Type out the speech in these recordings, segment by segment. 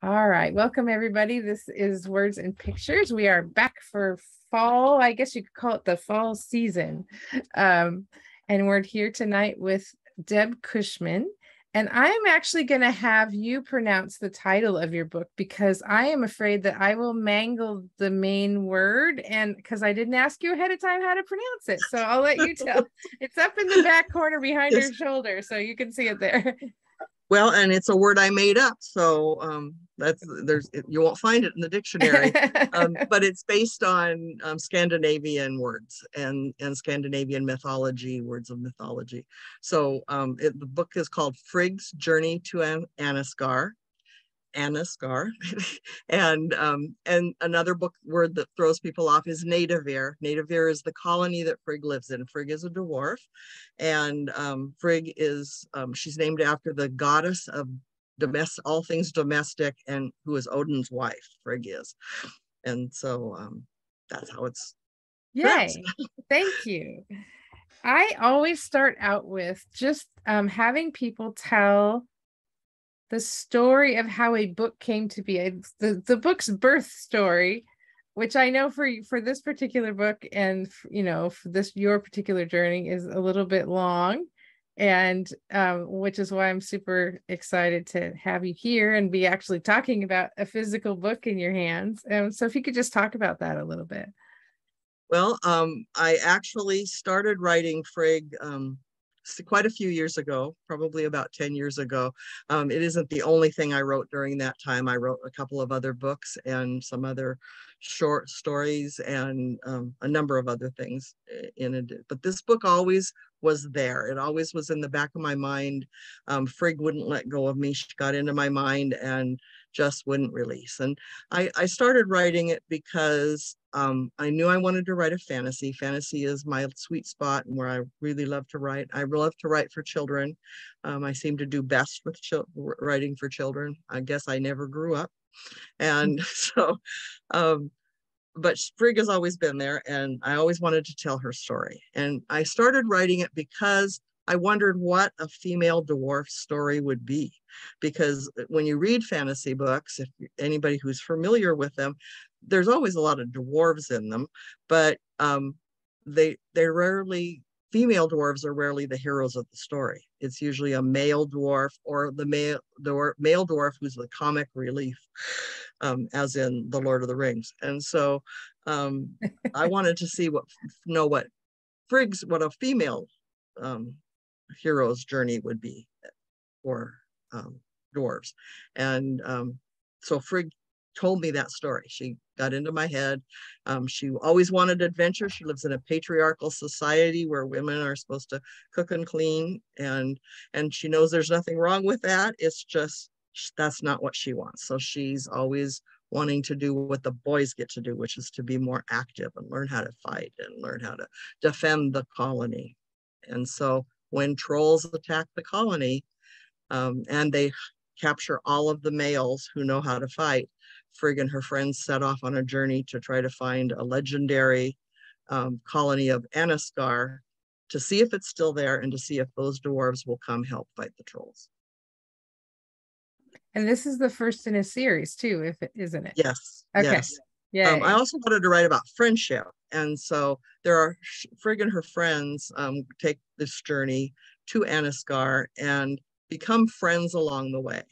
All right, welcome everybody. This is Words and Pictures. We are back for fall. I guess you could call it the fall season. Um, and we're here tonight with Deb Cushman. And I'm actually going to have you pronounce the title of your book because I am afraid that I will mangle the main word, and because I didn't ask you ahead of time how to pronounce it. So I'll let you tell. It's up in the back corner behind Yes. your shoulder, so you can see it there. Well, and it's a word I made up, so you won't find it in the dictionary. But it's based on Scandinavian words and Scandinavian mythology, words of mythology. So the book is called Frigg's Journey to Anaskar. And another book word that throws people off is Nativir. Nativir is the colony that Frigg lives in. Frigg is a dwarf, and Frigg is she's named after the goddess of all things domestic, and who is Odin's wife. Frigg is, and so that's how it's pronounced. Yay! Thank you. I always start out with just having people tell the story of how a book came to be. The book's birth story, which I know for this particular book and for this your particular journey is a little bit long, and which is why I'm super excited to have you here and be actually talking about a physical book in your hands. So if you could just talk about that a little bit. Well, I actually started writing Frigg quite a few years ago, probably about 10 years ago. It isn't the only thing I wrote during that time. I wrote a couple of other books and some other short stories and a number of other things in it. But this book always was there. It always was in the back of my mind. Frigg wouldn't let go of me. She got into my mind and just wouldn't release. And I started writing it because I knew I wanted to write a fantasy. Fantasy is my sweet spot and where I really love to write. I love to write for children. I seem to do best with writing for children. I guess I never grew up. And so, but Frigg has always been there, and I always wanted to tell her story. And I started writing it because I wondered what a female dwarf story would be. Because when you read fantasy books, if anybody who's familiar with them, there's always a lot of dwarves in them, but they're rarely, female dwarves are rarely the heroes of the story. It's usually a male dwarf or the male dwarf who's the comic relief, as in the Lord of the Rings. And so I wanted to know what a female hero's journey would be for dwarves. And so Frigg told me that story. She got into my head. She always wanted adventure. She lives in a patriarchal society where women are supposed to cook and clean, and she knows there's nothing wrong with that. It's just that's not what she wants. So she's always wanting to do what the boys get to do, which is to be more active and learn how to fight and learn how to defend the colony. And so when trolls attack the colony, and they capture all of the males who know how to fight, Frigg and her friends set off on a journey to try to find a legendary colony of Anaskar, to see if it's still there and to see if those dwarves will come help fight the trolls. And this is the first in a series too, isn't it? Yes. Okay. Yes. Yeah. I also wanted to write about friendship, and so Frigg and her friends take this journey to Anaskar and become friends along the way.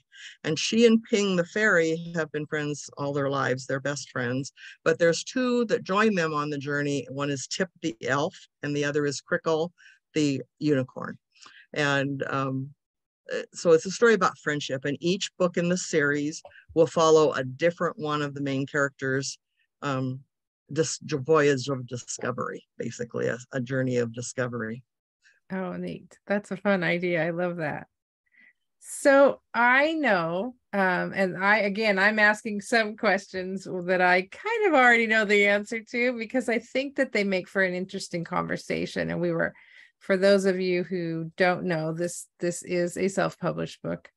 And she and Ping the fairy have been friends all their lives. They're best friends. But there's two that join them on the journey. One is Tip the elf, and the other is Crickle the unicorn. And so it's a story about friendship. And each book in the series will follow a different one of the main characters' voyage of discovery, basically a journey of discovery. Oh, neat. That's a fun idea. I love that. So I know, and I'm asking some questions that I kind of already know the answer to, because I think that they make for an interesting conversation. And for those of you who don't know, this is a self-published book.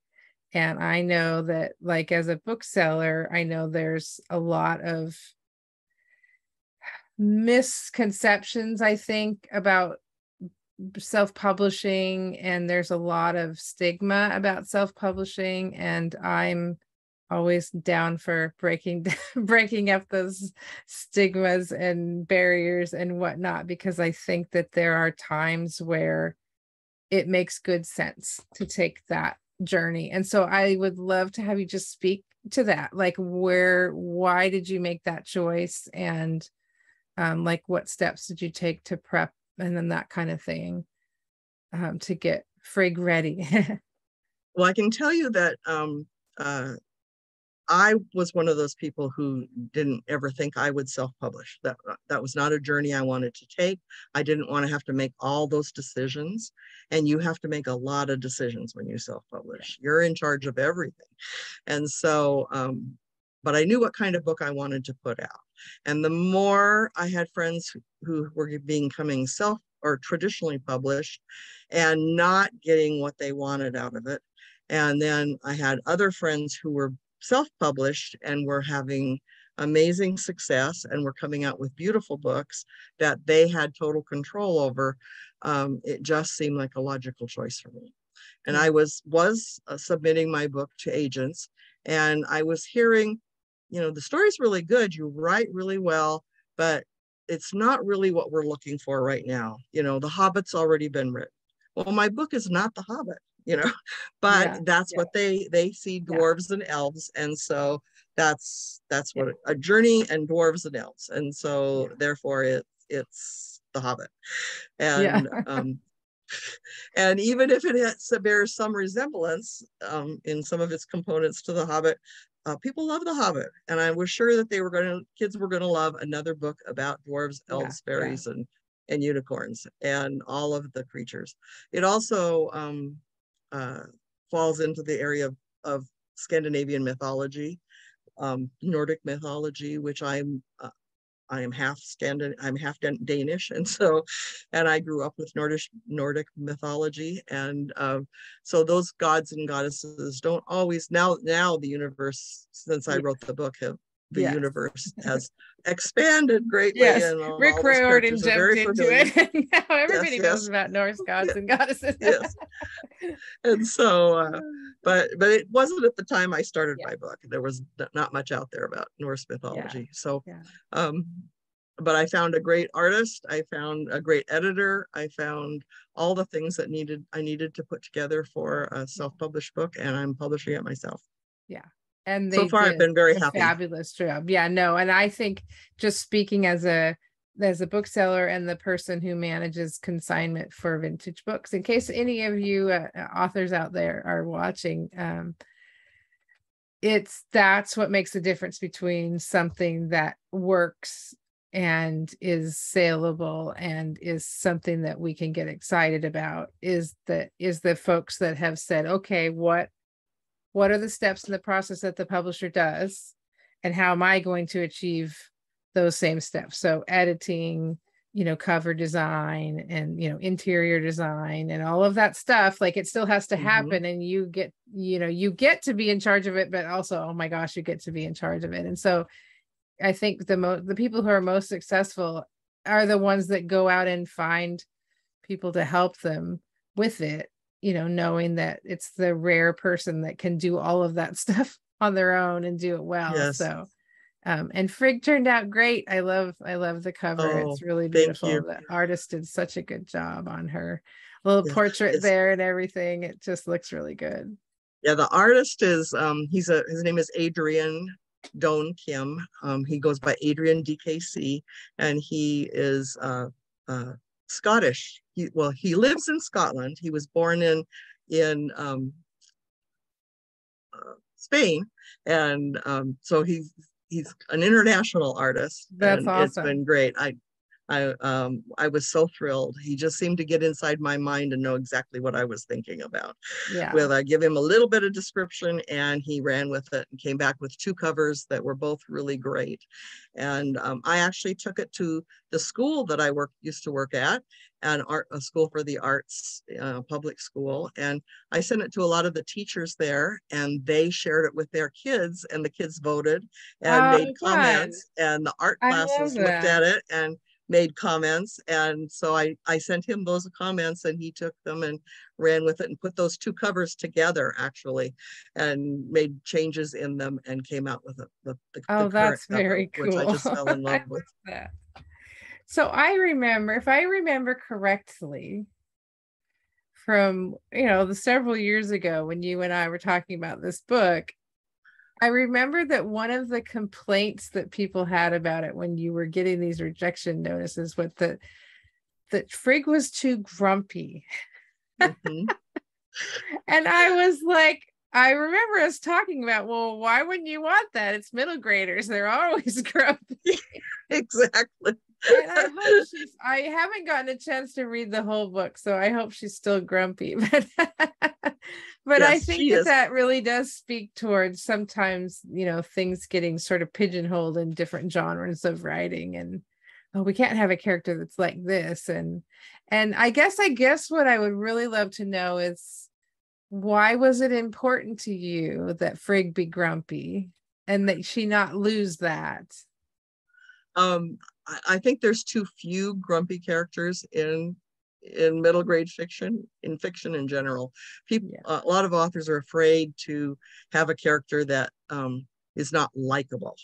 And I know that, like, as a bookseller, I know there's a lot of misconceptions, I think, about self-publishing, and there's a lot of stigma about self-publishing, and I'm always down for breaking up those stigmas and barriers and whatnot, because I think that there are times where it makes good sense to take that journey. And so I would love to have you just speak to that, like why did you make that choice, and like what steps did you take to prep, and then that kind of thing, to get Frigg ready. Well, I can tell you that I was one of those people who didn't ever think I would self-publish. That was not a journey I wanted to take. I didn't want to have to make all those decisions. And you have to make a lot of decisions when you self-publish. You're in charge of everything. And so, but I knew what kind of book I wanted to put out. And the more I had friends who were becoming self or traditionally published and not getting what they wanted out of it. And then I had other friends who were self-published and were having amazing success and were coming out with beautiful books that they had total control over. It just seemed like a logical choice for me. And I was submitting my book to agents, and I was hearing, the story's really good, you write really well, but it's not really what we're looking for right now. The Hobbit's already been written. Well, my book is not The Hobbit. But that's what they see, dwarves and elves, and so that's what a journey and dwarves and elves, and so therefore it's The Hobbit, and and even if it bears some resemblance in some of its components to The Hobbit, people love The Hobbit, and I was sure that kids were going to love another book about dwarves, elves, fairies, and unicorns, and all of the creatures. It also falls into the area of Scandinavian mythology, Nordic mythology, which I am half Danish, and I grew up with Nordic mythology, and so those gods and goddesses don't always now the universe, since I wrote the book, the universe has expanded greatly. Yes, and Rick Riordan jumped into it. And now everybody knows about Norse gods and goddesses. Yes. And so, but it wasn't at the time I started my book. There was not much out there about Norse mythology. So, but I found a great artist. I found a great editor. I found all the things that I needed to put together for a self-published book, and I'm publishing it myself. Yeah. And so far I've been very happy. Fabulous job. Yeah, no. And I think, just speaking as a bookseller and the person who manages consignment for vintage books, in case any of you authors out there are watching, that's what makes the difference between something that works and is saleable and is something that we can get excited about, is the folks that have said, okay, what are the steps in the process that the publisher does, and how am I going to achieve those same steps? So editing, cover design, and interior design, and all of that stuff, like, it still has to happen, and you get to be in charge of it, but also, oh my gosh, you get to be in charge of it. And so I think the people who are most successful are the ones that go out and find people to help them with it, knowing that it's the rare person that can do all of that stuff on their own and do it well. Yes. So, and Frigg turned out great. I love the cover. It's really beautiful. The artist did such a good job on her little portrait there and everything. It just looks really good. Yeah, the artist is his name is Adrian Doan Kim. He goes by Adrian DKC, and he is Scottish. He lives in Scotland. He was born in Spain, and so he's an international artist. That's awesome. It's been great. I was so thrilled. He just seemed to get inside my mind and know exactly what I was thinking about. Yeah. Well, I give him a little bit of description, and he ran with it and came back with 2 covers that were both really great. And I actually took it to the school that I used to work at, a school for the arts, public school. And I sent it to a lot of the teachers there, and they shared it with their kids, and the kids voted and made comments, and the art classes looked at it, and made comments. And so I sent him those comments, and he took them and ran with it and put those two covers together, actually, and made changes in them and came out with the Oh, current that's cover, very which I cool. just fell in I love love with. that. So I remember, if I remember correctly, from the several years ago when you and I were talking about this book, I remember that one of the complaints that people had about it when you were getting these rejection notices was that Frigg was too grumpy. Mm-hmm. And I was like, I remember us talking about, well, why wouldn't you want that? It's middle graders. They're always grumpy. Exactly. And I haven't gotten a chance to read the whole book, so I hope she's still grumpy. But I Yes, think she is. that really does speak towards sometimes, things getting sort of pigeonholed in different genres of writing, and oh, we can't have a character that's like this. And I guess what I would really love to know is, why was it important to you that Frigg be grumpy and that she not lose that? I think there's too few grumpy characters in middle grade fiction, in fiction in general. People, a lot of authors are afraid to have a character that is not likable.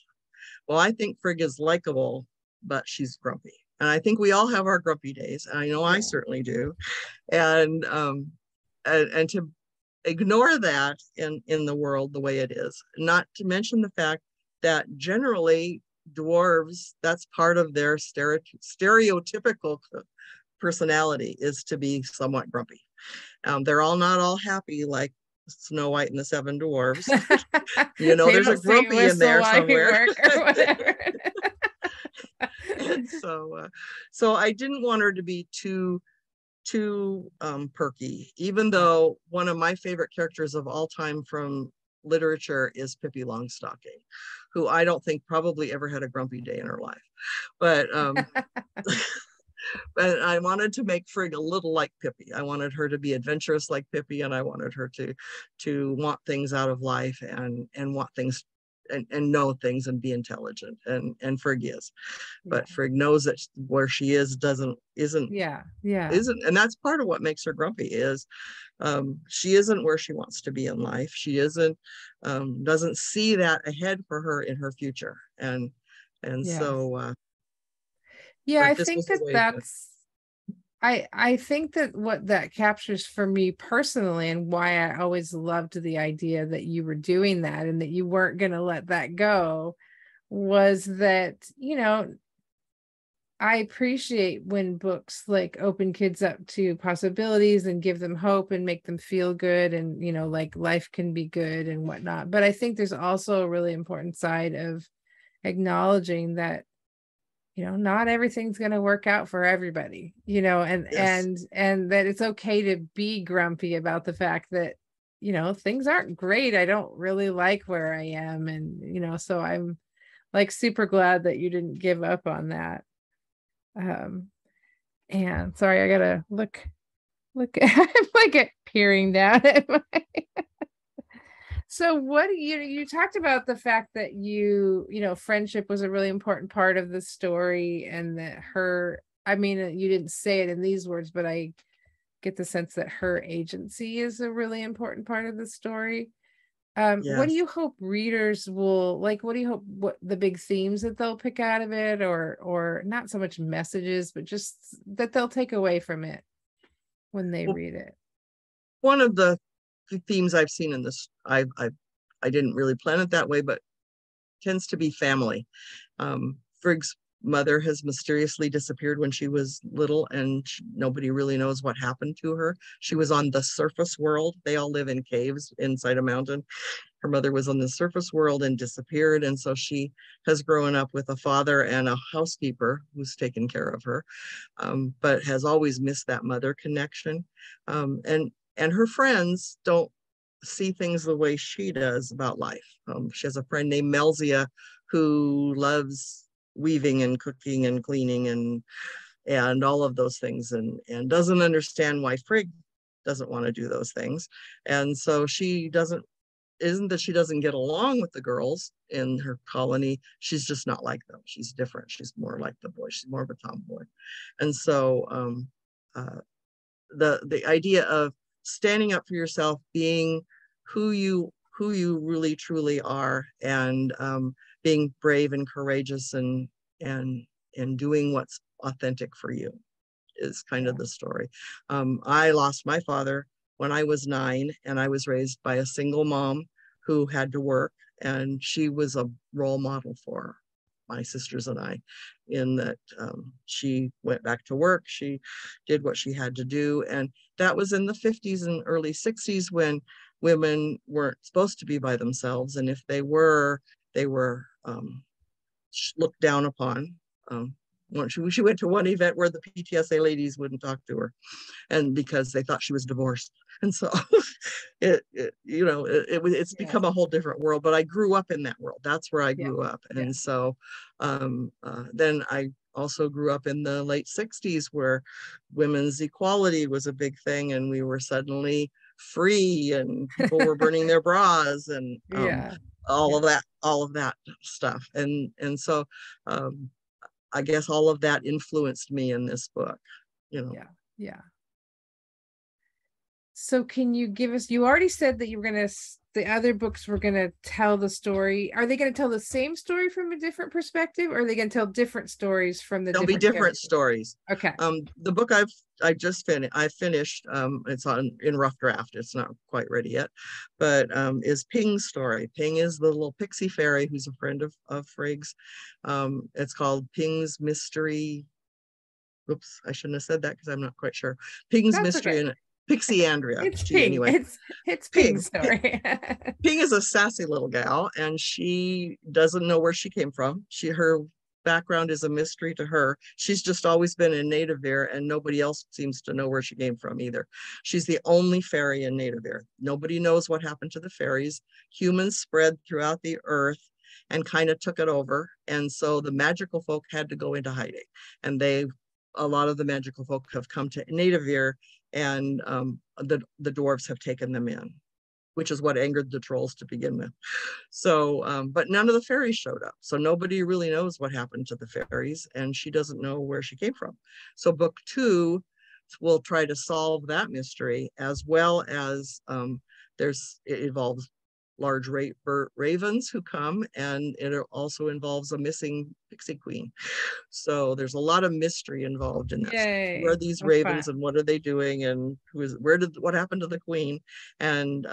Well, I think Frigg is likable, but she's grumpy. And I think we all have our grumpy days. And I know I certainly do. And to ignore that in the world the way it is, not to mention the fact that generally dwarves, that's part of their stereotypical personality, is to be somewhat grumpy. They're all not all happy like Snow White and the Seven Dwarves. There's a grumpy in there somewhere. Or whatever. And so I didn't want her to be too perky, even though one of my favorite characters of all time from literature is Pippi Longstocking, who I don't think probably ever had a grumpy day in her life. But but I wanted to make Frigg a little like Pippi. I wanted her to be adventurous like Pippi, and I wanted her to want things out of life and want things and know things and be intelligent. And Frigg is. But Frigg knows that where she is isn't, and that's part of what makes her grumpy is she isn't where she wants to be in life. She doesn't see that ahead for her in her future. And so I think I think that what that captures for me personally, and why I always loved the idea that you were doing that and that you weren't going to let that go, was that, I appreciate when books like open kids up to possibilities and give them hope and make them feel good, and like life can be good and whatnot. But I think there's also a really important side of acknowledging that not everything's going to work out for everybody, and that it's okay to be grumpy about the fact that things aren't great. I don't really like where I am, and so I'm like super glad that you didn't give up on that. And sorry, I gotta look I'm like peering down at my So what you talked about the fact that friendship was a really important part of the story, and that you didn't say it in these words, but I get the sense that her agency is a really important part of the story. What do you hope readers will like? What do you hope, what the big themes that they'll pick out of it, or not so much messages, but just that they'll take away from it when they read it? One of the themes I've seen in this, I didn't really plan it that way, but tends to be family. Frigg's mother has mysteriously disappeared when she was little, and nobody really knows what happened to her. She was on the surface world. They all live in caves inside a mountain. Her mother was on the surface world and disappeared, and so she has grown up with a father and a housekeeper who's taken care of her, but has always missed that mother connection. And her friends don't see things the way she does about life. She has a friend named Melzia who loves weaving and cooking and cleaning and all of those things, and doesn't understand why Frigg doesn't want to do those things. And so she doesn't isn't that she doesn't get along with the girls in her colony. She's just not like them. She's different. She's more like the boys. She's more of a tomboy. And so the idea of standing up for yourself, being who you really truly are, and being brave and courageous, and doing what's authentic for you is kind of the story. I lost my father when I was 9, and I was raised by a single mom who had to work, and she was a role model for my sisters and I, in that she went back to work, she did what she had to do, and that was in the 50s and early 60s, when women weren't supposed to be by themselves, and if they were, they were looked down upon. She went to one event where the PTSA ladies wouldn't talk to her, and because they thought she was divorced. And so it's become a whole different world, but I grew up in that world. That's where I grew up. And so then I also grew up in the late 60s, where women's equality was a big thing, and we were suddenly free, and people were burning their bras, and all of that stuff. And so I guess all of that influenced me in this book, Yeah. So can you give us, you already said that you were going to, the other books were going to tell the story. Are they going to tell the same story from a different perspective, or are they going to tell different stories from the There'll be different stories. Okay. The book I just finished, it's in rough draft. It's not quite ready yet, but is Ping's story. Ping is the little pixie fairy who's a friend of Frigg's. It's called Ping's Mystery. Oops, I shouldn't have said that because I'm not quite sure. Ping's Mystery and Pixie Andrea. It's Ping. Anyway. It's Ping's story. Ping is a sassy little gal, and she doesn't know where she came from. Her background is a mystery to her. She's just always been in Nativere, and nobody else seems to know where she came from either. She's the only fairy in Nativere. Nobody knows what happened to the fairies. Humans spread throughout the earth and kind of took it over, and so the magical folk had to go into hiding. And a lot of the magical folk have come to Nativere, and the dwarves have taken them in, which is what angered the trolls to begin with. So, but none of the fairies showed up. So nobody really knows what happened to the fairies, and she doesn't know where she came from. So book 2 will try to solve that mystery, as well as it involves large ravens who come, and it also involves a missing pixie queen. So there's a lot of mystery involved in that. Who are these ravens, and what are they doing, and what happened to the queen? And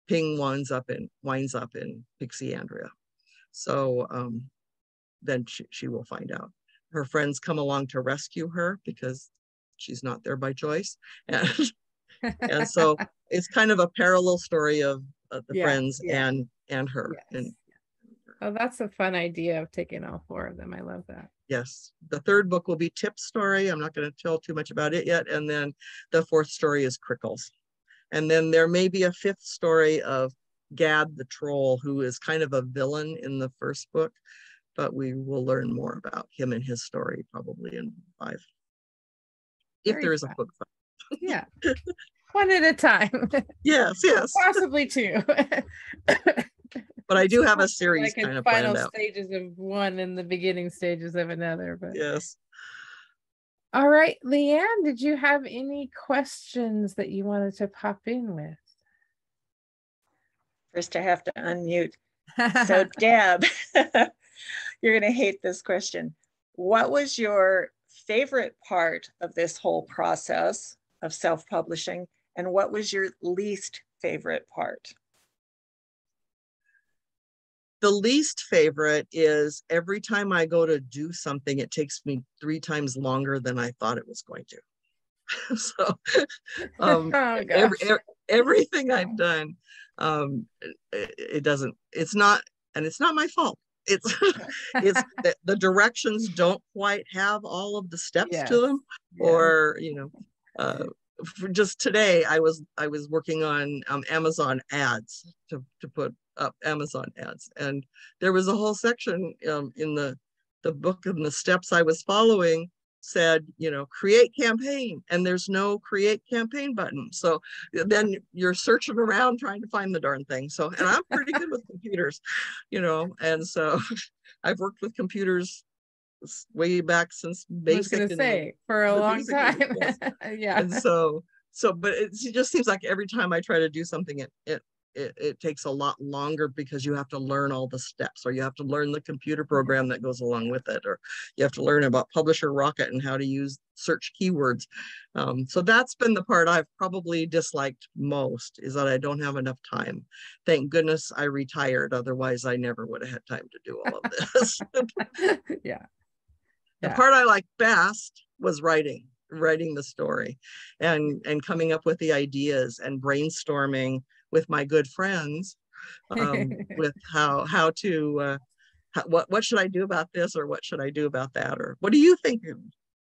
Ping winds up in Pixie Andrea. So then she will find out. Her friends come along to rescue her because she's not there by choice, and so it's kind of a parallel story of the friends and her. Yes. Oh, that's a fun idea of taking all 4 of them. I love that. Yes. The 3rd book will be Tip's story. I'm not going to tell too much about it yet. And then the 4th story is Crickles. And then there may be a 5th story of Gad the troll, who is kind of a villain in the 1st book, but we will learn more about him and his story probably in 5. If there is a book 5. Yeah. One at a time. Yes. Possibly 2. But I do have a series kind of planned out. Final stages of one and the beginning stages of another. But yes. All right, Leanne, did you have any questions that you wanted to pop in with? First, I have to unmute. So, Deb, you're going to hate this question. What was your favorite part of this whole process of self-publishing, and what was your least favorite part? The least favorite is every time I go to do something, it takes me 3 times longer than I thought it was going to. So everything I've done, it's not my fault. It's the directions don't quite have all of the steps to them, or for just today I was working on Amazon ads to put up Amazon ads, and there was a whole section in the book and the steps I was following said, you know, create campaign, and there's no create campaign button. So then you're searching around trying to find the darn thing. So, and I'm pretty good with computers, you know, and so I've worked with computers way back since basic. I was going to say for a long time. Yes. Yeah. And but it just seems like every time I try to do something, it takes a lot longer because you have to learn all the steps, or you have to learn the computer program that goes along with it, or you have to learn about Publisher Rocket and how to use search keywords. So that's been the part I've probably disliked most, is that I don't have enough time. Thank goodness I retired. Otherwise, I never would have had time to do all of this. Yeah. The part I liked best was writing the story and coming up with the ideas and brainstorming with my good friends with how to what should I do about this, or what should I do about that, or what do you think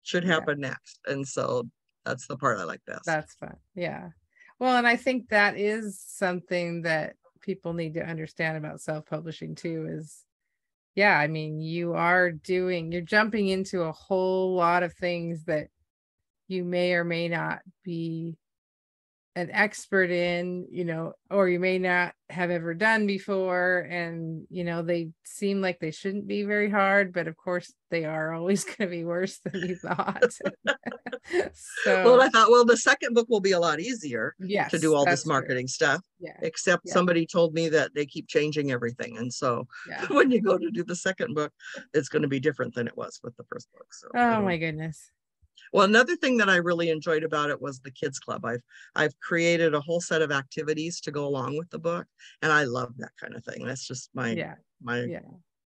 should happen next? And so that's the part I like best. That's fun. Yeah. Well, and I think that is something that people need to understand about self-publishing too, is I mean, you're jumping into a whole lot of things that you may or may not be an expert in, you know, or you may not have ever done before. And, you know, they seem like they shouldn't be very hard, but of course they are always going to be worse than you thought. So, well, I thought, well, the second book will be a lot easier to do all this marketing stuff. Yeah. Except somebody told me that they keep changing everything. And so when you go to do the second book, it's going to be different than it was with the first book. So, oh my goodness. Well, another thing that I really enjoyed about it was the kids club. I've created a whole set of activities to go along with the book, and I love that kind of thing. That's just my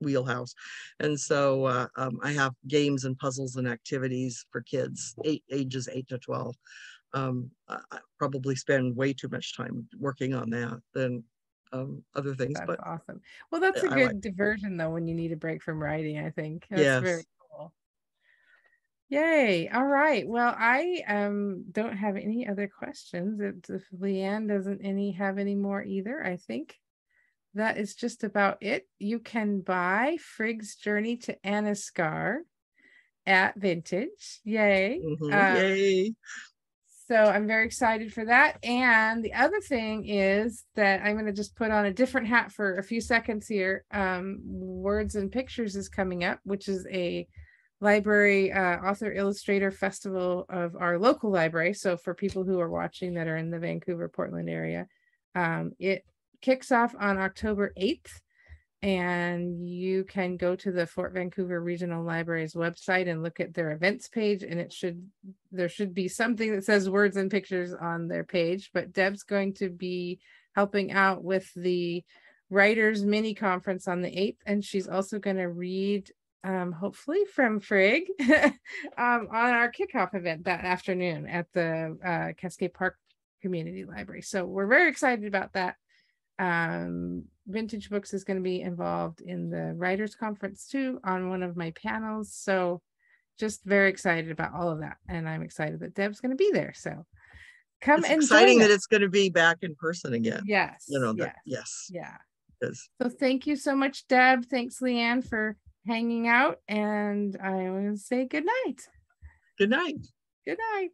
wheelhouse. And so I have games and puzzles and activities for kids ages 8 to 12. I probably spend way too much time working on that than other things. That's but awesome. Well, that's a good diversion though when you need a break from writing, I think. That's very cool. Yay. All right. Well, I don't have any other questions. If Leanne doesn't have any more either, I think that is just about it. You can buy Frigg's Journey to Anaskar at Vintage. Yay. Yay. So I'm very excited for that. And the other thing is that I'm going to just put on a different hat for a few seconds here. Words and Pictures is coming up, which is a library author illustrator festival of our local library. So for people who are watching that are in the Vancouver, Portland area, it kicks off on October 8th. And you can go to the Fort Vancouver Regional Library's website and look at their events page, and there should be something that says Words and Pictures on their page. But Deb's going to be helping out with the Writers Mini Conference on the 8th, and she's also going to read hopefully from Frigg on our kickoff event that afternoon at the Cascade Park Community Library. So we're very excited about that. Vintage Books is going to be involved in the Writers Conference too on one of my panels. So just very excited about all of that. And I'm excited that Deb's going to be there. So come and exciting that it's going to be back in person again. Yes. You know, yes. Yeah. So thank you so much, Deb. Thanks, Leanne, for hanging out. And I want to say good night. Good night. Good night.